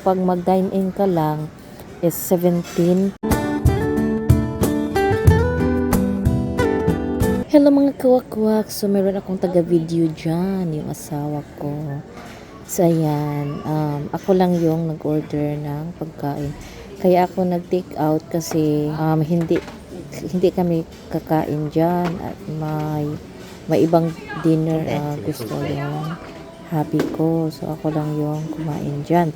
kapag mag-dine-in ka lang is 17. Hello mga kawakwak. So meron akong taga-video dyan, yung asawa ko. So ayan, ako lang yung nag-order ng pagkain. Kaya ako nag-take out kasi hindi kami kakain dyan at may ibang dinner gusto yung hubby ko. So ako lang yung kumain dyan.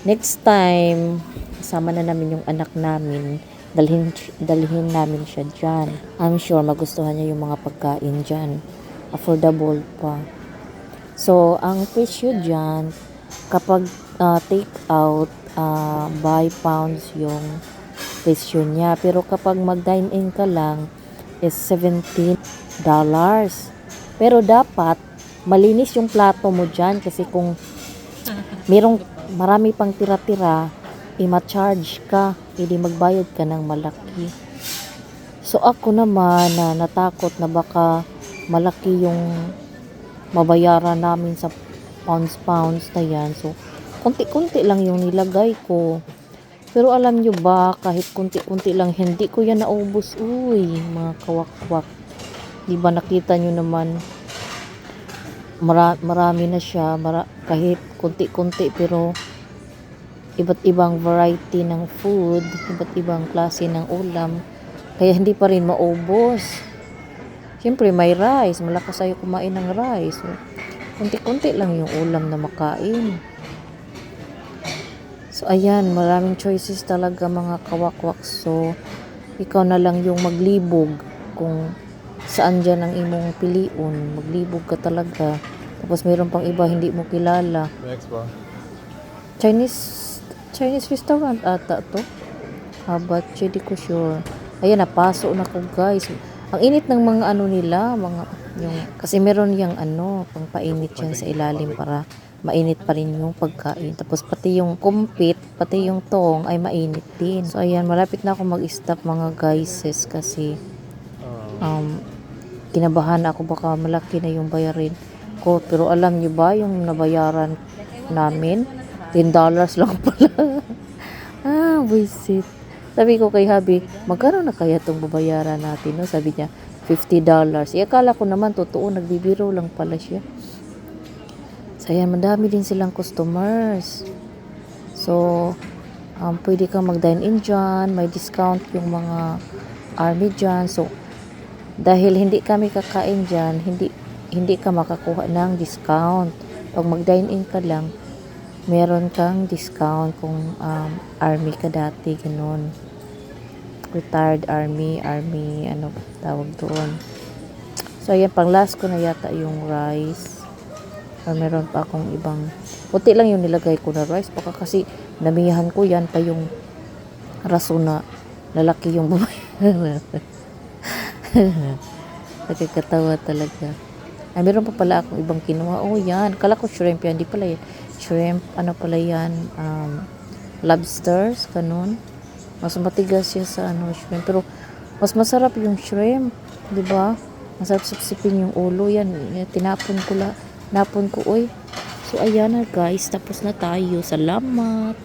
Next time, kasama na namin yung anak namin. Dalhin namin siya dyan. I'm sure magustuhan niya yung mga pagkain dyan. Affordable pa. So, ang presyo dyan, kapag take out, by pounds yung presyo niya. Pero kapag mag-dine-in ka lang, is $17. Pero dapat, malinis yung plato mo dyan. Kasi kung marami pang tira-tira, i-charge ka, hindi magbayad ka ng malaki. So ako naman natakot na baka malaki yung mabayaran namin sa pounds na yan. So kunti-kunti lang yung nilagay ko. Pero alam nyo ba, kahit kunti-kunti lang, hindi ko yan naubos. Uy, mga kawakwak. Diba nakita nyo naman, marami na siya, kahit kunti-kunti, pero iba't ibang variety ng food, iba't ibang klase ng ulam, kaya hindi pa rin maubos. Siyempre may rice, malakas tayo kumain ng rice, so, kunti-kunti lang yung ulam na makain. So ayan, maraming choices talaga mga kawakwak. So ikaw na lang yung maglibog kung saan dyan ang imong piliun. Maglibog ka talaga. Tapos mayroon pang iba hindi mo kilala. Next ba? Chinese restaurant ata to. But hindi ko sure. Ayan, napaso na ko guys. Ang init ng mga ano nila, kasi meron yung pang painit yan sa ilalim para mainit pa rin yung pagkain. Tapos pati yung kumpit, pati yung tong ay mainit din. So ayan, malapit na ako mag-stop mga guys kasi kinabahan ako baka malaki na yung bayarin ko. Pero alam niyo ba yung nabayaran namin? $10 lang pala. Buisit. Sabi ko kay hubby, magkano na kaya itong babayaran natin? No? Sabi niya, $50. Akala ko naman, totoo, nagbibiro lang pala siya. So, ayan, madami din silang customers. So, pwede kang mag-dine-in dyan. May discount yung mga army dyan. So, dahil hindi kami kakain dyan, hindi ka makakuha ng discount. Pag mag-dine-in ka lang, meron kang discount kung army ka dati, ganun. Retired army, ano tawag doon. So, ayan, pang last ko na yata yung rice. Or meron pa akong ibang, puti lang yung nilagay ko na rice. Baka kasi namiyahan ko yan pa yung rason na lalaki yung babae. Nagkakatawa talaga. Ay, meron pa pala akong ibang kinuha. Oh, yan. Kala ko shrimp yan. Di pala yan. Shrimp, ano pala yan? Lobsters, ganun. Mas matigas siya sa shrimp. Pero, mas masarap yung shrimp. Diba? Masarap sipsipin yung ulo. Yan. Napon ko, oy. So, ayan na guys. Tapos na tayo. Salamat.